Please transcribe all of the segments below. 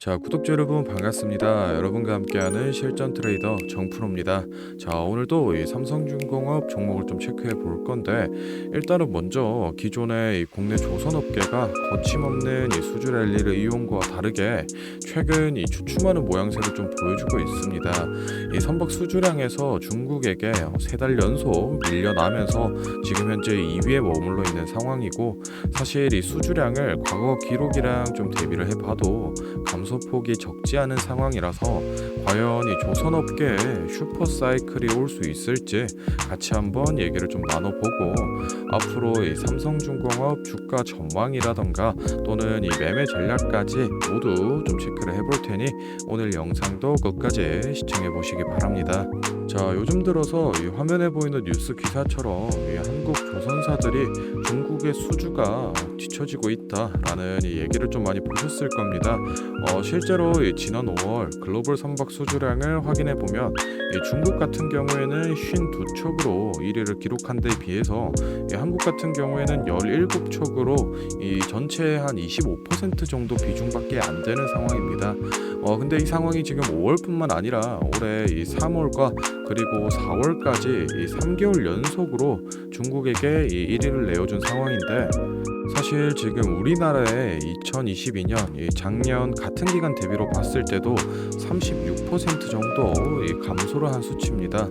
자, 구독자 여러분 반갑습니다. 여러분과 함께하는 실전 트레이더 정프로입니다. 자, 오늘도 이 삼성중공업 종목을 좀 체크해 볼 건데, 일단은 먼저 기존의 이 국내 조선업계가 거침없는 이 수주 랠리를 이용과 다르게 최근 이 주춤하는 모양새를 좀 보여주고 있습니다. 이 선박 수주량에서 중국에게 3달 연속 밀려나면서 지금 현재 2위에 머물러 있는 상황이고, 사실 이 수주량을 과거 기록이랑 좀 대비를 해봐도 감소폭이 적지 않은 상황이라서 과연 이 조선업계에 슈퍼사이클이 올 수 있을지 같이 한번 얘기를 좀 나눠보고, 앞으로 이 삼성중공업 주가 전망이라던가 또는 이 매매 전략까지 모두 좀 체크를 해볼 테니 오늘 영상도 끝까지 시청해 보시기 바랍니다. 자, 요즘 들어서 이 화면에 보이는 뉴스 기사처럼 이 한국 조선사들이 중국의 수주가 뒤처지고 있다라는 이 얘기를 좀 많이 보셨을 겁니다. 실제로 지난 5월 글로벌 선박 수주량을 확인해 보면 중국 같은 경우에는 52척으로 1위를 기록한 데 비해서 한국 같은 경우에는 17척으로 이 전체의 한 25% 정도 비중밖에 안 되는 상황입니다. 근데 이 상황이 지금 5월뿐만 아니라 올해 이 3월과 그리고 4월까지 이 3개월 연속으로 중국에게 이 1위를 내어준 상황인데, 사실 지금 우리나라의 2022년 작년 같은 기간 대비로 봤을 때도 36% 정도 감소를 한 수치입니다.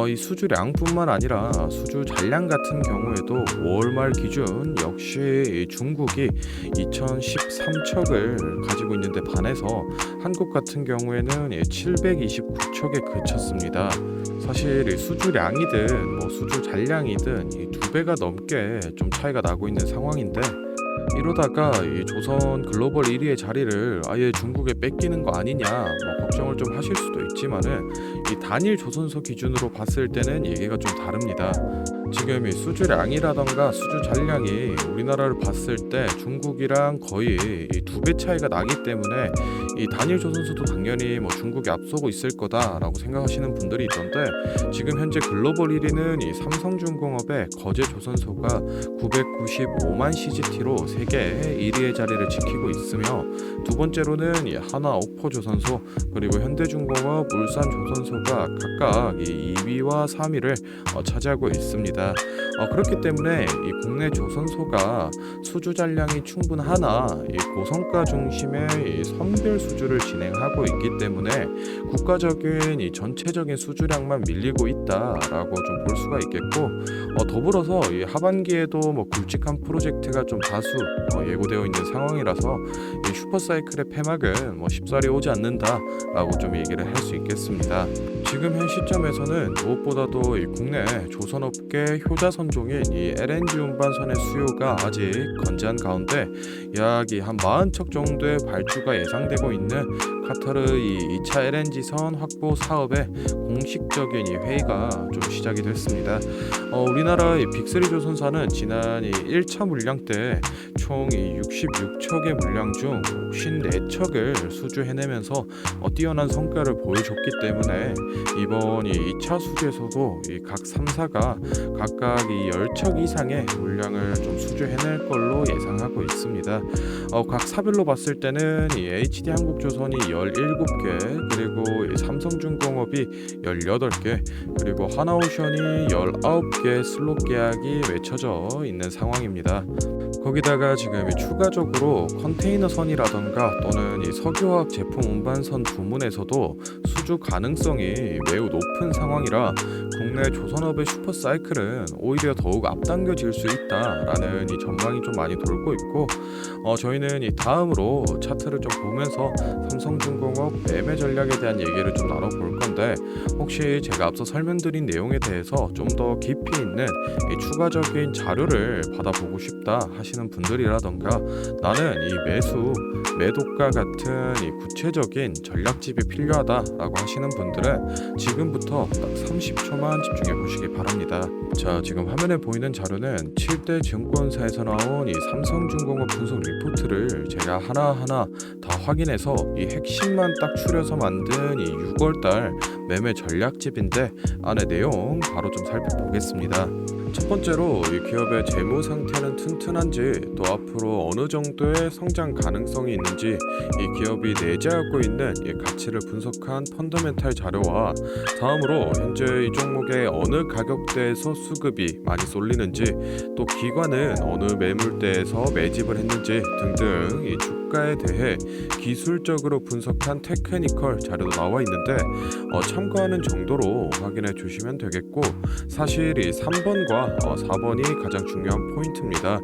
이 수주량뿐만 아니라 수주 잔량 같은 경우에도 5월 말 기준 역시 중국이 2013척을 가지고 있는데 반해서 한국 같은 경우에는 729척에 그쳤습니다. 사실 수주량이든 수주 잔량이든 이 2배가 넘게 좀 차이가 나고 있는 상황인데, 이러다가 이 조선 글로벌 1위의 자리를 아예 중국에 뺏기는 거 아니냐 걱정을 좀 하실 수도 있지만은, 이 단일 조선소 기준으로 봤을 때는 얘기가 좀 다릅니다. 지금 이 수주량이라던가 수주 잔량이 우리나라를 봤을 때 중국이랑 거의 이 2배 차이가 나기 때문에 이 단일 조선소도 당연히 중국이 앞서고 있을 거다라고 생각하시는 분들이 있던데, 지금 현재 글로벌 1위는 이 삼성중공업의 거제 조선소가 995만 CGT로 세계 1위의 자리를 지키고 있으며, 두 번째로는 이 하나오포 조선소 그리고 현대중공업 울산 조선소가 각각 이 2위와 3위를 차지하고 있습니다. 그렇기 때문에 이 국내 조선소가 수주 잔량이 충분하나 이 고성가 중심의 이 선별 수주를 진행하고 있기 때문에 국가적인 이 전체적인 수주량만 밀리고 있다라고 좀 볼 수가 있겠고, 더불어서 이 하반기에도 굵직한 프로젝트가 좀 다수 예고되어 있는 상황이라서 이 슈퍼사이클의 폐막은 쉽사리 오지 않는다라고 좀 얘기를 할 수 있겠습니다. 지금 현 시점에서는 무엇보다도 이 국내 조선업계 효자선종인 이 LNG 운반선의 수요가 아직 건재한 가운데 약 한 40척 정도의 발주가 예상되고 있는 카타르 이 2차 LNG선 확보 사업의 공식적인 이 회의가 좀 시작이 됐습니다. 우리나라의 빅3 조선사는 지난 이 1차 물량 때 총 66척의 물량 중 54척을 수주해내면서 뛰어난 성과를 보여줬기 때문에 이번 이 2차 수주에서도 이 각 3사가 각각 이 10척 이상의 물량을 좀 수주해낼 걸로 예상하고 있습니다. 각 사별로 봤을 때는 이 HD 한국조선이 17개, 그리고 이 삼성중공업이 18개, 그리고 하나오션이 19개 슬롯 계약이 맺혀져 있는 상황입니다. 거기다가 지금 추가적으로 컨테이너선이라던가 또는 이 석유화학 제품 운반선 부문에서도 수주 가능성이 매우 높은 상황이라 국내 조선업의 슈퍼사이클은 오히려 더욱 앞당겨질 수 있다라는 이 전망이 좀 많이 돌고 있고, 저희는 이 다음으로 차트를 좀 보면서 삼성중공업 매매 전략에 대한 얘기를 좀 나눠볼 건데, 혹시 제가 앞서 설명드린 내용에 대해서 좀 더 깊이 있는 이 추가적인 자료를 받아보고 싶다 하시는 분들이라던가, 나는 이 매수 매도가 같은 이 구체적인 전략집이 필요하다라고 하시는 분들은 지금부터 딱 30초만 집중해 보시기 바랍니다. 자, 지금 화면에 보이는 자료는 7대 증권사에서 나온 이 삼성중공업 분석 리포트를 제가 하나하나 다 확인해서 이 핵심만 딱 추려서 만든 이 6월달 매매 전략집인데, 안에 내용 바로 좀 살펴보겠습니다. 첫 번째로 이 기업의 재무 상태는 튼튼한지, 또 앞으로 어느 정도의 성장 가능성이 있는지 이 기업이 내재하고 있는 이 가치를 분석한 펀더멘탈 자료와, 다음으로 현재 이 종목의 어느 가격대에서 수급이 많이 쏠리는지, 또 기관은 어느 매물대에서 매집을 했는지 등등 이 주가에 대해 기술적으로 분석한 테크니컬 자료도 나와 있는데 참고하는 정도로 확인해 주시면 되겠고, 사실 이 3번과 4번이 가장 중요한 포인트입니다.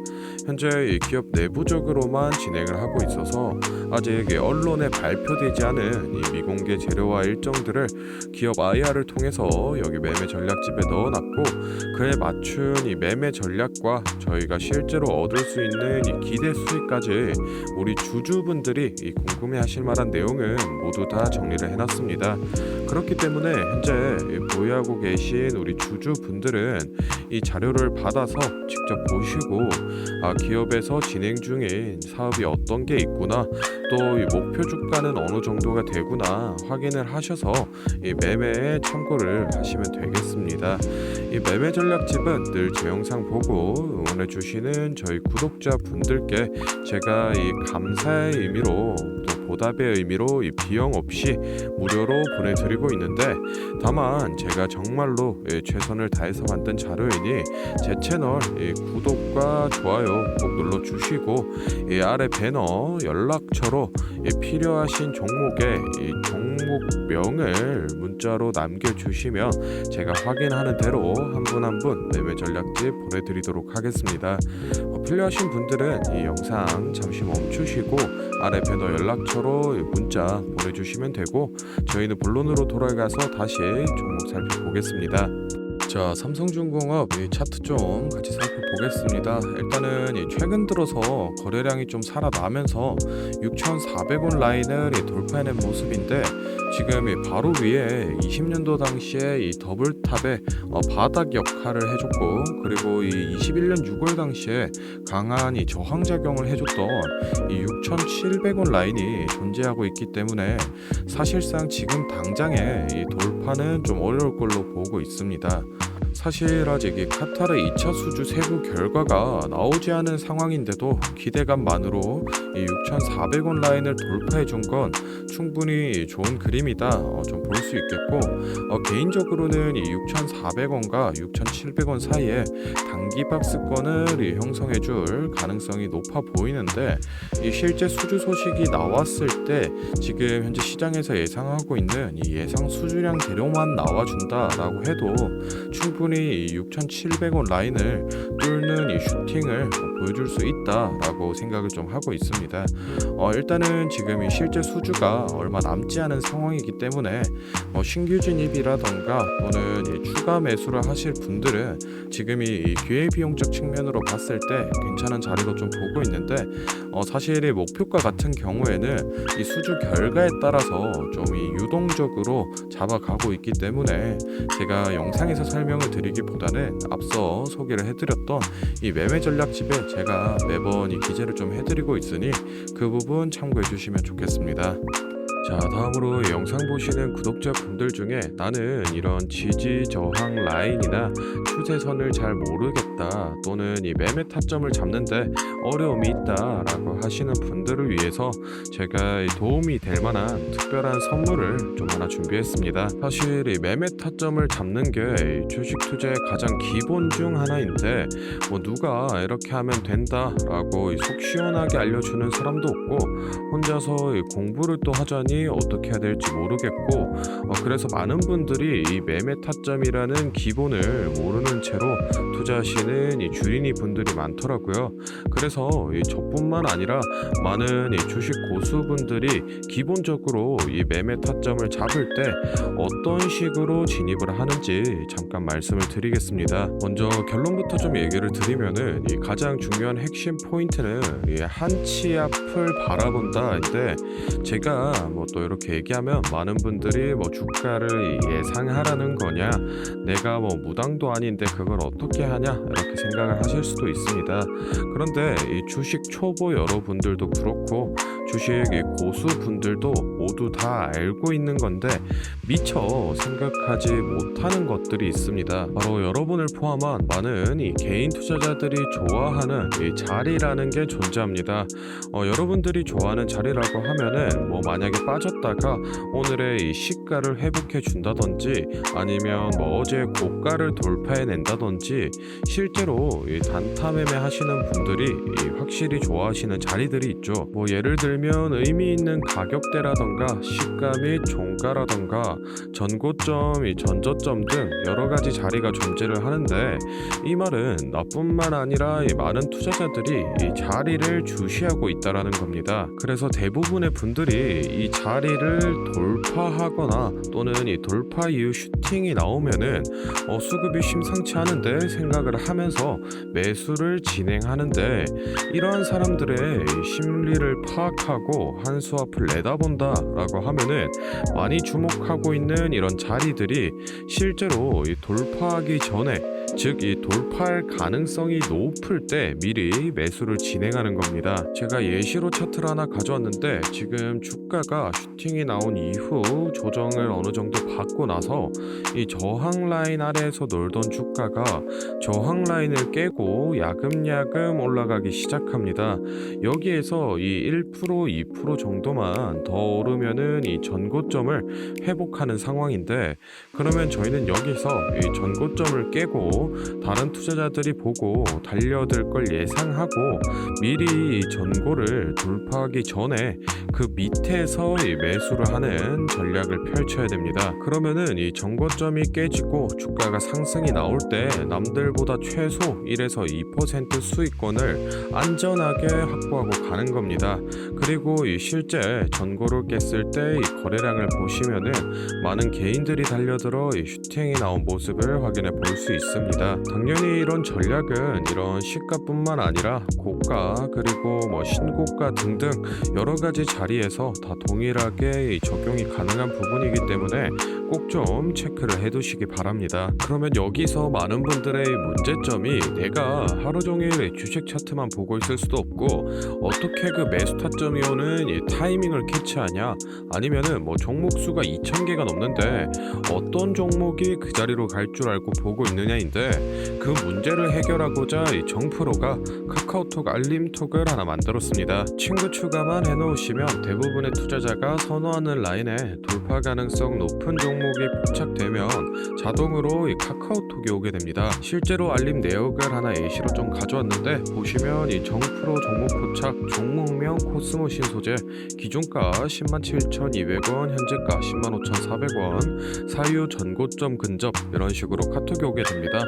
현재 이 기업 내부적으로만 진행을 하고 있어서 아직 언론에 발표되지 않은 이 미공개 재료와 일정들을 기업 IR을 통해서 여기 매매 전략집에 넣어놨고, 그에 맞춘 이 매매 전략과 저희가 실제로 얻을 수 있는 이 기대 수익까지 우리 주주분들이 이 궁금해하실 만한 내용은 모두 다 정리를 해놨습니다. 그렇기 때문에 현재 보유하고 계신 우리 주주분들은 이 자료를 받아서 직접 보시고 기업에서 진행 중인 사업이 어떤 게 있구나, 또 이 목표 주가는 어느 정도가 되구나 확인을 하셔서 이 매매에 참고를 하시면 되겠습니다. 이 매매 전략집은 늘 제 영상 보고 응원해 주시는 저희 구독자분들께 제가 이 감사의 의미로, 또 보답의 의미로 이 비용 없이 무료로 보내드리고 있는데, 다만 제가 정말로 최선을 다해서 만든 자료이니 제 채널 구독과 좋아요 꼭 눌러주시고, 이 아래 배너 연락처로 필요하신 종목의 종목명을 문자로 남겨주시면 제가 확인하는 대로 한 분 한 분 매매 전략집 보내드리도록 하겠습니다. 필요하신 분들은 이 영상 잠시 멈추시고 아래 배너 연락처로 문자 보내주시면 되고, 저희는 본론으로 돌아가서 다시 종목 살펴보겠습니다. 자, 삼성중공업 이 차트 좀 같이 살펴보겠습니다. 일단은 최근 들어서 거래량이 좀 살아나면서 6,400원 라인을 돌파해낸 모습인데, 지금 바로 위에 20년도 당시에 이 더블탑의 바닥 역할을 해줬고, 그리고 이 21년 6월 당시에 강한 이 저항작용을 해줬던 이 6,700원 라인이 존재하고 있기 때문에 사실상 지금 당장에 이 돌파는 좀 어려울 걸로 보고 있습니다. 사실 아직 이 카타르 2차 수주 세부 결과가 나오지 않은 상황인데도 기대감만으로 이 6,400원 라인을 돌파해 준 건 충분히 좋은 그림이다 좀 볼 수 있겠고, 개인적으로는 이 6,400원과 6,700원 사이에 단기 박스권을 형성해 줄 가능성이 높아 보이는데, 이 실제 수주 소식이 나왔을 때 지금 현재 시장에서 예상하고 있는 이 예상 수주량 대로만 나와준다라고 해도 충분히 이 6,700원 라인을 뚫는 이 슈팅을 보여줄 수 있다라고 생각을 좀 하고 있습니다. 일단은 지금 이 실제 수주가 얼마 남지 않은 상황이기 때문에 신규 진입이라던가 또는 이 추가 매수를 하실 분들은 지금 이 기회비용적 측면으로 봤을 때 괜찮은 자리로 좀 보고 있는데, 사실 이 목표가 같은 경우에는 이 수주 결과에 따라서 좀 이 유동적으로 잡아가고 있기 때문에 제가 영상에서 설명을 드리기보다는 앞서 소개를 해드렸던 이 매매 전략집에 제가 매번 이 기재를 좀 해드리고 있으니 그 부분 참고해 주시면 좋겠습니다. 자, 다음으로 영상 보시는 구독자분들 중에 나는 이런 지지 저항 라인이나 추세선을 잘 모르겠다, 또는 이 매매 타점을 잡는데 어려움이 있다 라고 하시는 분들을 위해서 제가 도움이 될 만한 특별한 선물을 좀 하나 준비했습니다. 사실 이 매매 타점을 잡는 게 주식 투자의 가장 기본 중 하나인데, 누가 이렇게 하면 된다 라고 속 시원하게 알려주는 사람도 없고, 혼자서 공부를 또 하자니 어떻게 해야 될지 모르겠고, 그래서 많은 분들이 이 매매 타점이라는 기본을 모르는 채로 투자하시는 이 주린이 분들이 많더라고요. 그래서 저뿐만 아니라 많은 이 주식 고수분들이 기본적으로 이 매매 타점을 잡을 때 어떤 식으로 진입을 하는지 잠깐 말씀을 드리겠습니다. 먼저 결론부터 좀 얘기를 드리면은 이 가장 중요한 핵심 포인트는 이 한치 앞을 바라본다인데, 제가 또 이렇게 얘기하면 많은 분들이 주가를 예상하라는 거냐, 내가 무당도 아닌데 그걸 어떻게 하냐 이렇게 생각을 하실 수도 있습니다. 그런데 이 주식 초보 여러분들도 그렇고 주식 이 고수분들도 모두 다 알고 있는 건데 미처 생각하지 못하는 것들이 있습니다. 바로 여러분을 포함한 많은 이 개인 투자자들이 좋아하는 이 자리라는 게 존재합니다. 여러분들이 좋아하는 자리라고 하면은 뭐 만약에 빠졌다가 오늘의 이 시가를 회복해 준다든지 아니면 뭐 어제 고가를 돌파해 낸다든지 실제로 이 단타 매매 하시는 분들이 이 확실히 좋아하시는 자리들이 있죠. 뭐 예를 들면 의미 있는 가격대라던가 시가 및 종가라던가 전고점, 이 전저점 등 여러 가지 자리가 존재를 하는데 이 말은 나뿐만 아니라 이 많은 투자자들이 이 자리를 주시하고 있다라는 겁니다. 그래서 대부분의 분들이 이 자리를 돌파하거나 또는 이 돌파 이후 슈팅이 나오면은 수급이 심상치 않은데 생각을 하면서 매수를 진행하는데 이러한 사람들의 이 심리를 파악하고 한 수 앞을 내다본다라고 하면은 많이 주목하고 있는 이런 자리들이 실제로 이 돌파하기 전에 즉 이 돌파할 가능성이 높을 때 미리 매수를 진행하는 겁니다. 제가 예시로 차트를 하나 가져왔는데 지금 주가가 슈팅이 나온 이후 조정을 어느 정도 받고 나서 이 저항 라인 아래에서 놀던 주가가 저항 라인을 깨고 야금야금 올라가기 시작합니다. 여기에서 이 1%, 2% 정도만 더 오르면은 이 전고점을 회복하는 상황인데 그러면 저희는 여기서 이 전고점을 깨고 다른 투자자들이 보고 달려들 걸 예상하고 미리 이 전고를 돌파하기 전에 그 밑에서 이 매수를 하는 전략을 펼쳐야 됩니다. 그러면은 이 전고점이 깨지고 주가가 상승이 나올 때 남들보다 최소 1에서 2% 수익권을 안전하게 확보하고 가는 겁니다. 그리고 이 실제 전고를 깼을 때 이 거래량을 보시면은 많은 개인들이 달려들어 이 슈팅이 나온 모습을 확인해 볼 수 있습니다. 당연히 이런 전략은 이런 시가뿐만 아니라 고가 그리고 뭐 신고가 등등 여러 가지 자리에서 다 동일하게 이 적용이 가능한 부분이기 때문에 꼭 좀 체크를 해두시기 바랍니다. 그러면 여기서 많은 분들의 문제점이 내가 하루 종일 주식 차트만 보고 있을 수도 없고 어떻게 그 매수 타점이 오는 이 타이밍을 캐치하냐 아니면은 뭐 종목 수가 2,000개가 넘는데 어떤 종목이 그 자리로 갈 줄 알고 보고 있느냐인데 그 문제를 해결하고자 이 정프로가 카카오톡 알림톡을 하나 만들었습니다. 친구 추가만 해놓으시면 대부분의 투자자가 선호하는 라인에 돌파 가능성 높은 종목이 포착되면 자동으로 이 카카오톡이 오게 됩니다. 실제로 알림 내역을 하나 예시로 좀 가져왔는데 보시면 이 정프로 종목 포착 종목명 코스모 신소재 기준가 107,200원 현재가 105,400원 사유 전고점 근접 이런 식으로 카톡이 오게 됩니다.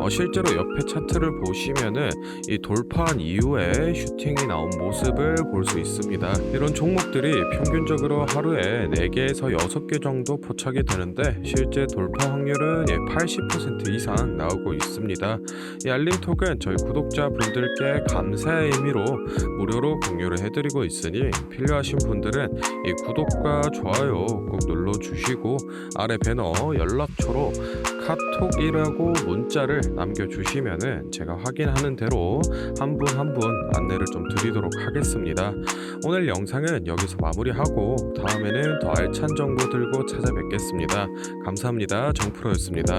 실제로 옆에 차트를 보시면은 이 돌파한 이후에 슈팅이 나온 모습을 볼 수 있습니다. 이런 종목들이 평균적으로 하루에 4개에서 6개 정도 포착이 되는데 실제 돌파 확률은 80% 이상 나오고 있습니다. 이 알림톡은 저희 구독자분들께 감사의 의미로 무료로 공유를 해드리고 있으니 필요하신 분들은 이 구독과 좋아요 꼭 눌러주시고 아래 배너 연락처로 카톡이라고 문자를 남겨주시면은 제가 확인하는 대로 한 분 한 분 안내를 좀 드리도록 하겠습니다. 오늘 영상은 여기서 마무리하고 다음에는 더 알찬 정보 들고 찾아뵙겠습니다. 감사합니다. 정프로였습니다.